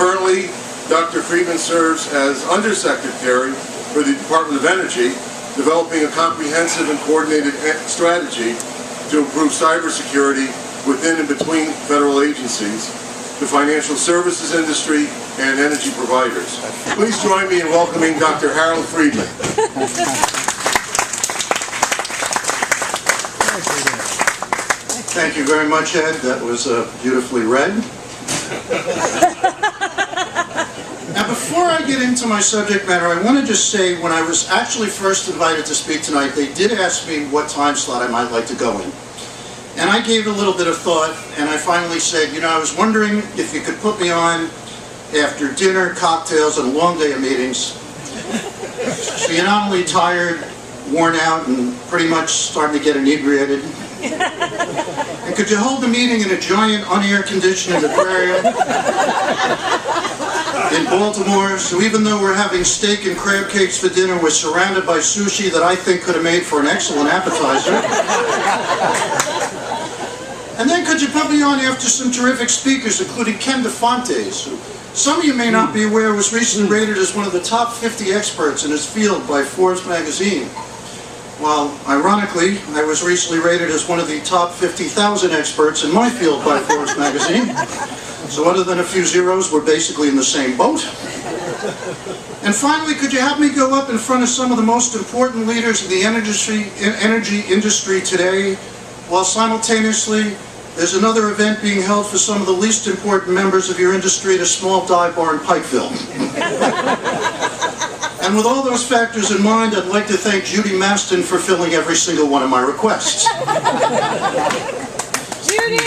Currently, Dr. Friedman serves as Undersecretary for the Department of Energy, developing a comprehensive and coordinated strategy to improve cybersecurity within and between federal agencies, the financial services industry, and energy providers. Please join me in welcoming Dr. Harold Friedman. Thank you very much, Ed. That was beautifully read. Now, before I get into my subject matter, I want to just say when I was actually first invited to speak tonight, they did ask me what time slot I might like to go in. And I gave it a little bit of thought, and I finally said, you know, I was wondering if you could put me on after dinner, cocktails, and a long day of meetings. So you're not only tired, worn out, and pretty much starting to get inebriated. And could you hold the meeting in a giant unair-conditioned aquarium in Baltimore, so even though we're having steak and crab cakes for dinner, we're surrounded by sushi that I think could have made for an excellent appetizer. And then could you put me on after some terrific speakers, including Ken DeFontes, who some of you may not be aware was recently rated as one of the top 50 experts in his field by Forbes magazine. While, ironically, I was recently rated as one of the top 50,000 experts in my field by Forbes magazine. So other than a few zeros, we're basically in the same boat. And finally, could you have me go up in front of some of the most important leaders in the energy industry today, while simultaneously there's another event being held for some of the least important members of your industry at a small dive bar in Pikeville. And with all those factors in mind, I'd like to thank Judy Maston for filling every single one of my requests. Judy!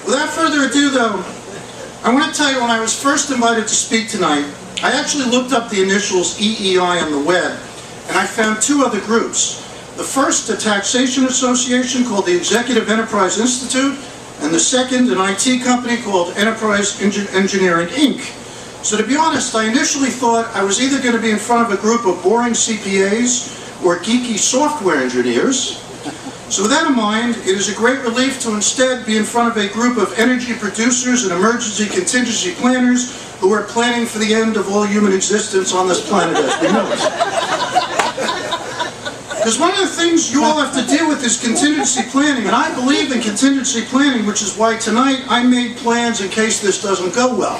Without further ado, though, I want to tell you when I was first invited to speak tonight, I actually looked up the initials EEI on the web, and I found two other groups. The first, a taxation association called the Executive Enterprise Institute, and the second, an IT company called Enterprise Engineering, Inc. So to be honest, I initially thought I was either going to be in front of a group of boring CPAs or geeky software engineers. So with that in mind, it is a great relief to instead be in front of a group of energy producers and emergency contingency planners who are planning for the end of all human existence on this planet as we know it. Because one of the things you all have to deal with is contingency planning, and I believe in contingency planning, which is why tonight I made plans in case this doesn't go well.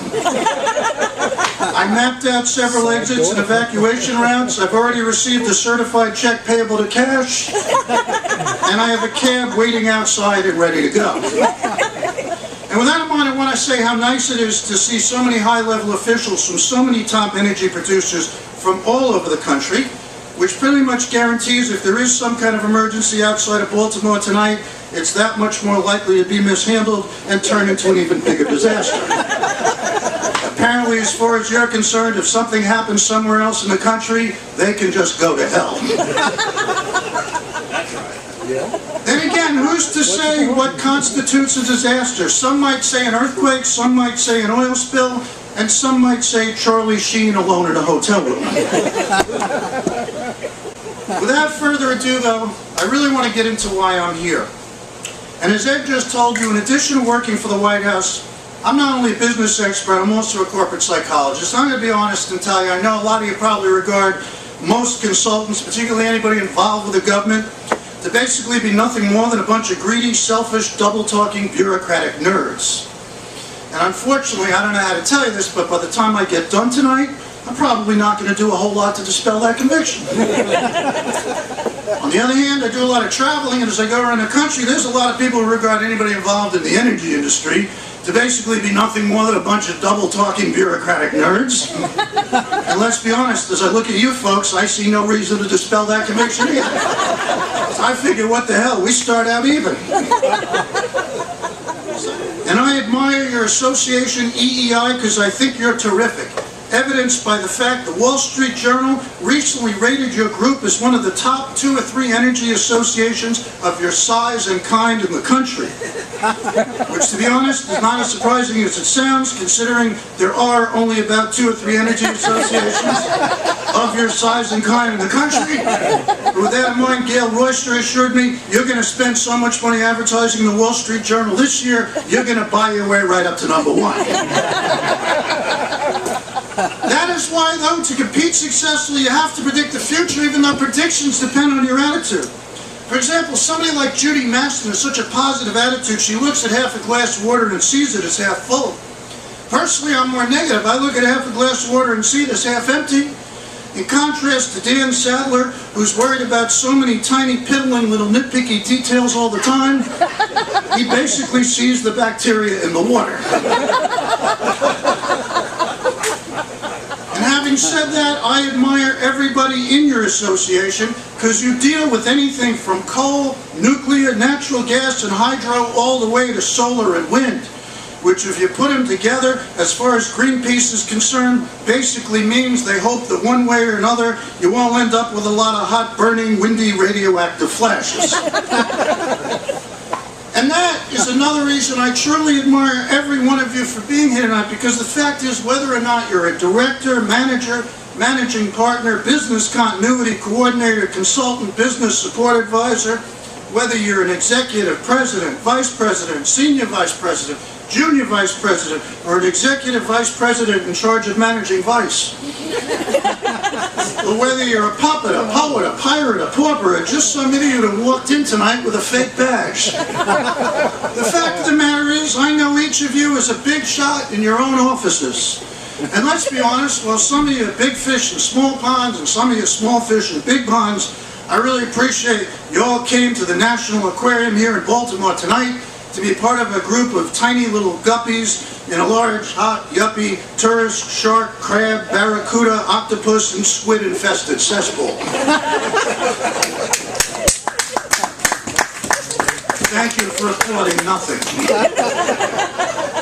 I mapped out several exits and evacuation routes. I've already received a certified check payable to cash, and I have a cab waiting outside and ready to go. And with that in mind, I want to say how nice it is to see so many high-level officials from so many top energy producers from all over the country, which pretty much guarantees if there is some kind of emergency outside of Baltimore tonight, it's that much more likely to be mishandled and turn into an even bigger disaster. Apparently, as far as you're concerned, if something happens somewhere else in the country, they can just go to hell. Then again, who's to say what constitutes a disaster? Some might say an earthquake, some might say an oil spill, and some might say Charlie Sheen alone in a hotel room. Without further ado, though, I really want to get into why I'm here. And as Ed just told you, in addition to working for the White House, I'm not only a business expert, I'm also a corporate psychologist. I'm going to be honest and tell you, I know a lot of you probably regard most consultants, particularly anybody involved with the government, to basically be nothing more than a bunch of greedy, selfish, double-talking, bureaucratic nerds. And unfortunately, I don't know how to tell you this, but by the time I get done tonight, I'm probably not going to do a whole lot to dispel that conviction. On the other hand, I do a lot of traveling, and as I go around the country, there's a lot of people who regard anybody involved in the energy industry to basically be nothing more than a bunch of double-talking bureaucratic nerds. And let's be honest, as I look at you folks, I see no reason to dispel that conviction either. So I figure, what the hell, we start out even. And I admire your association, EEI, because I think you're terrific. evidenced by the fact the Wall Street Journal recently rated your group as one of the top 2 or 3 energy associations of your size and kind in the country. Which, to be honest, is not as surprising as it sounds, considering there are only about 2 or 3 energy associations of your size and kind in the country. But with that in mind, Gail Royster assured me, you're going to spend so much money advertising in the Wall Street Journal this year, you're going to buy your way right up to number 1. That is why, though, to compete successfully, you have to predict the future, even though predictions depend on your attitude. For example, somebody like Judy Maston has such a positive attitude, she looks at half a glass of water and sees it as half full. Personally, I'm more negative. I look at half a glass of water and see it as half empty. In contrast to Dan Sadler, who's worried about so many tiny, piddling, little nitpicky details all the time, he basically sees the bacteria in the water. And having said that, I admire everybody in your association because you deal with anything from coal, nuclear, natural gas, and hydro all the way to solar and wind, which if you put them together, as far as Greenpeace is concerned, basically means they hope that one way or another you all end up with a lot of hot, burning, windy, radioactive flashes. And that is another reason I truly admire every one of you for being here tonight, because the fact is, whether or not you're a director, manager, managing partner, business continuity coordinator, consultant, business support advisor, whether you're an executive, president, vice president, senior vice president, junior vice president, or an executive vice president in charge of managing vice. Or whether you're a puppet, a poet, a pirate, a pauper, or just some idiot who walked in tonight with a fake badge. The fact of the matter is, I know each of you is a big shot in your own offices. And let's be honest, while some of you are big fish in small ponds and some of you are small fish in big ponds, I really appreciate you all came to the National Aquarium here in Baltimore tonight to be part of a group of tiny little guppies in a large, hot, yuppie, tourist, shark, crab, barracuda, octopus, and squid-infested cesspool. Thank you for applauding nothing.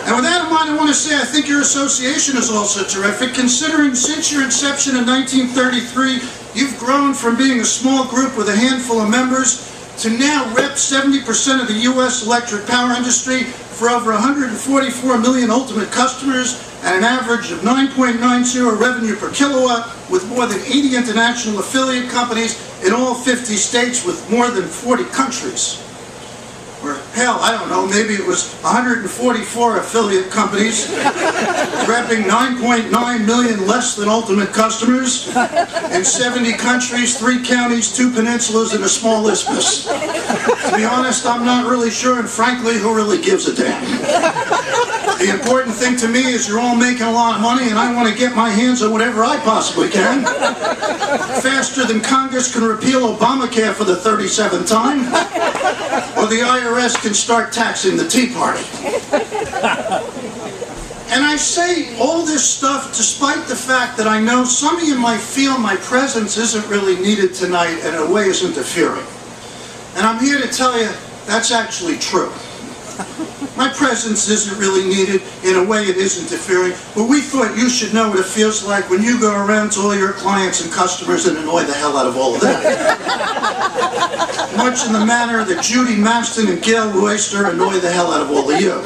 And with that in mind, I want to say I think your association is also terrific, considering since your inception in 1933, you've grown from being a small group with a handful of members to now rep 70% of the U.S. electric power industry for over 144 million ultimate customers and an average of 9.90 revenue per kilowatt, with more than 80 international affiliate companies in all 50 states with more than 40 countries. Or hell, I don't know, maybe it was 144 affiliate companies repping 9.9 million less than ultimate customers in 70 countries, 3 counties, 2 peninsulas, and a small isthmus. To be honest, I'm not really sure, and frankly, who really gives a damn? The important thing to me is you're all making a lot of money, and I want to get my hands on whatever I possibly can. Faster than Congress can repeal Obamacare for the 37th time, or the IRS can start taxing the Tea Party. And I say all this stuff despite the fact that I know some of you might feel my presence isn't really needed tonight and in a way is interfering. And I'm here to tell you that's actually true. My presence isn't really needed, in a way it is interfering, but we thought you should know what it feels like when you go around to all your clients and customers and annoy the hell out of all of them. Much in the manner that Judy Maston and Gail Royster annoy the hell out of all of you.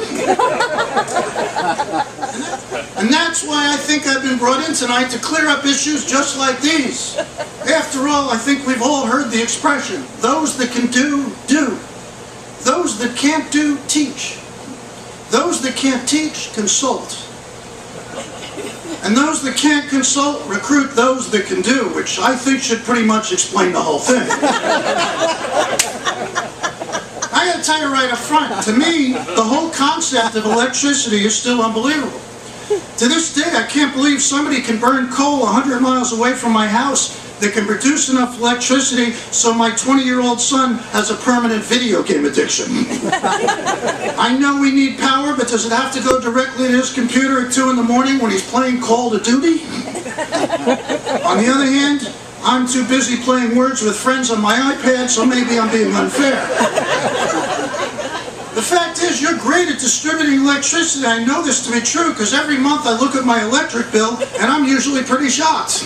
And that's why I think I've been brought in tonight to clear up issues just like these. After all, I think we've all heard the expression, those that can do, do. Those that can't do, teach. Those that can't teach, consult. And those that can't consult, recruit those that can do, which I think should pretty much explain the whole thing. I gotta tell you right up front, to me, the whole concept of electricity is still unbelievable. To this day, I can't believe somebody can burn coal 100 miles away from my house that can produce enough electricity so my 20-year-old son has a permanent video game addiction. I know we need power, but does it have to go directly to his computer at 2 in the morning when he's playing Call of Duty? On the other hand, I'm too busy playing Words with Friends on my iPad, so maybe I'm being unfair. The fact is, you're great at distributing electricity. I know this to be true because every month I look at my electric bill and I'm usually pretty shocked.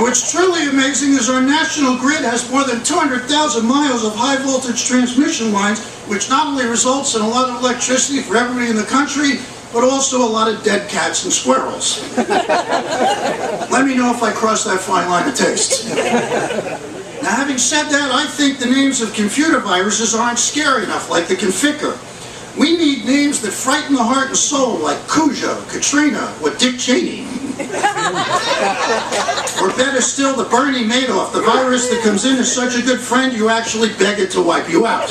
What's truly amazing is our national grid has more than 200,000 miles of high voltage transmission lines, which not only results in a lot of electricity for everybody in the country, but also a lot of dead cats and squirrels. Let me know if I cross that fine line of taste. Now, having said that, I think the names of computer viruses aren't scary enough, like the Conficker. We need names that frighten the heart and soul, like Cujo, Katrina, or Dick Cheney. Or better still, the Bernie Madoff. The virus that comes in is such a good friend, you actually beg it to wipe you out.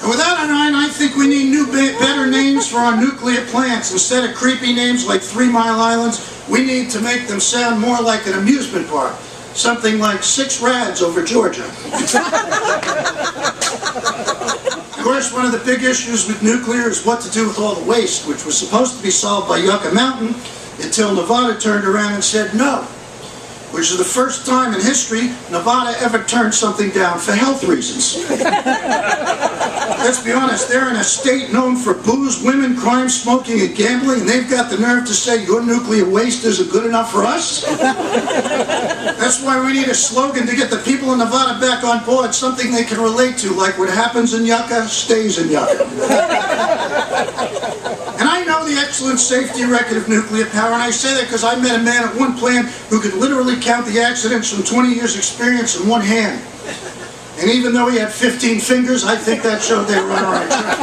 And with that in mind, I think we need better names for our nuclear plants. Instead of creepy names like 3 Mile Islands, we need to make them sound more like an amusement park. Something like 6 Rads over Georgia. Of course, one of the big issues with nuclear is what to do with all the waste, which was supposed to be solved by Yucca Mountain, until Nevada turned around and said no. Which is the first time in history Nevada ever turned something down for health reasons. Let's be honest, they're in a state known for booze, women, crime, smoking, and gambling, and they've got the nerve to say your nuclear waste isn't good enough for us? That's why we need a slogan to get the people in Nevada back on board, something they can relate to, like what happens in Yucca stays in Yucca. And I know the excellent safety record of nuclear power, and I say that because I met a man at one plant who could literally count the accidents from 20 years experience in one hand. And even though he had 15 fingers, I think that showed they were on the right track.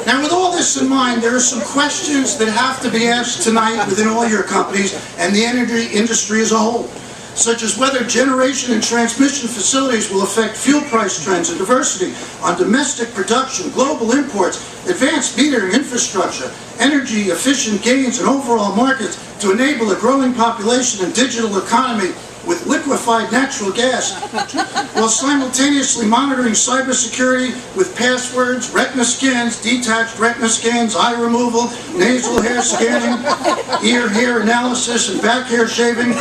Now, with all this in mind, there are some questions that have to be asked tonight within all your companies and the energy industry as a whole, such as whether generation and transmission facilities will affect fuel price trends and diversity on domestic production, global imports, advanced metering infrastructure, energy efficient gains and overall markets to enable a growing population and digital economy with liquefied natural gas, while simultaneously monitoring cybersecurity with passwords, retina scans, detached retina scans, eye removal, nasal hair scanning, ear hair analysis, and back hair shaving,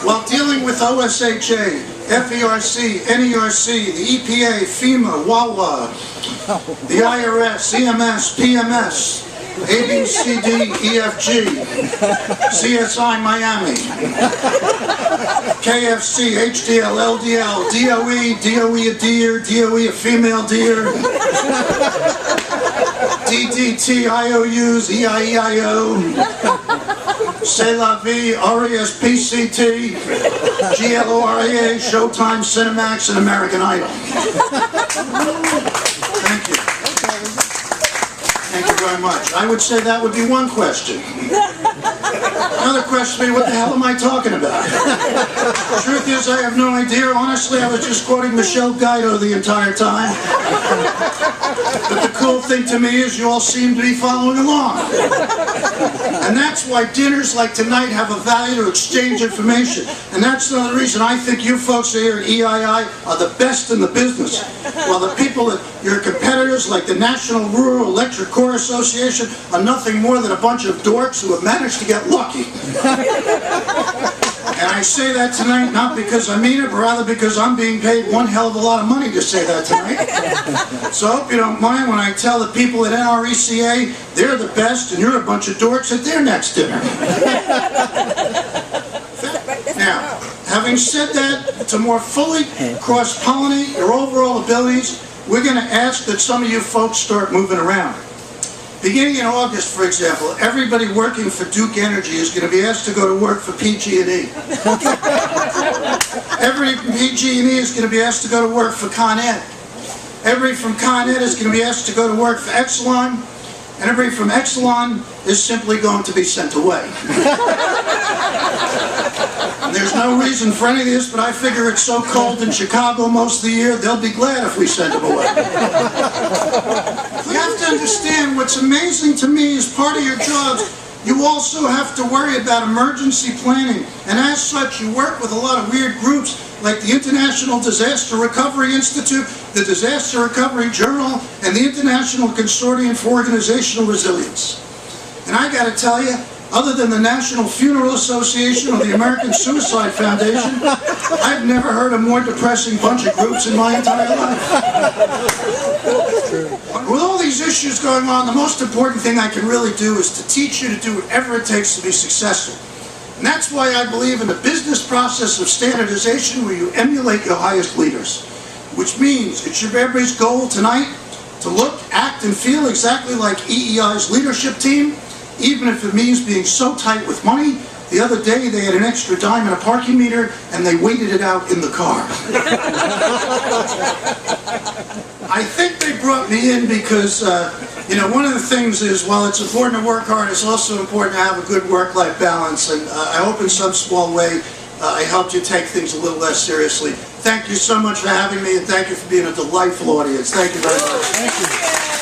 while dealing with OSHA, FERC, NERC, the EPA, FEMA, WAWA, the IRS, EMS, PMS, ABCDEFG, CSI Miami, KFC, HDL, LDL, DOE, DOE a deer, DOE a female deer, DDT, IOUs, EIEIO, C'est La Vie, RESPCT, GLORIA, Showtime, Cinemax, and American Idol. Thank you. Thank you very much. I would say that would be one question. Another question would be, what the hell am I talking about? The truth is, I have no idea. Honestly, I was just quoting Michelle Guido the entire time. But the cool thing to me is you all seem to be following along. And that's why dinners like tonight have a value to exchange information. And that's another reason I think you folks here at EII are the best in the business. While the people at your competitors like the National Rural Electric Corps Association are nothing more than a bunch of dorks who have managed to get lucky. And I say that tonight not because I mean it, but rather because I'm being paid one hell of a lot of money to say that tonight. So I hope you don't mind when I tell the people at NRECA they're the best and you're a bunch of dorks at their next dinner. Now, having said that, to more fully cross-pollinate your overall abilities, we're going to ask that some of you folks start moving around. Beginning in August, for example, everybody working for Duke Energy is going to be asked to go to work for PG&E. Every PG&E is going to be asked to go to work for Con Ed. Everybody from Con Ed is going to be asked to go to work for Exelon. And everybody from Exelon is simply going to be sent away. And there's no reason for any of this, but I figure it's so cold in Chicago most of the year, they'll be glad if we send them away. You have to understand, what's amazing to me is part of your jobs, you also have to worry about emergency planning. And as such, you work with a lot of weird groups like the International Disaster Recovery Institute, the Disaster Recovery Journal, and the International Consortium for Organizational Resilience. And I got to tell you, Other than the National Funeral Association or the American Suicide Foundation, I've never heard a more depressing bunch of groups in my entire life. With all these issues going on, the most important thing I can really do is to teach you to do whatever it takes to be successful. And that's why I believe in the business process of standardization where you emulate your highest leaders. Which means it should be everybody's goal tonight to look, act, and feel exactly like EEI's leadership team, even if it means being so tight with money. The other day they had an extra dime in a parking meter and they waited it out in the car. I think they brought me in because, one of the things is, while it's important to work hard, it's also important to have a good work-life balance, and I hope in some small way I helped you take things a little less seriously. Thank you so much for having me, and thank you for being a delightful audience. Thank you very much. Thank you.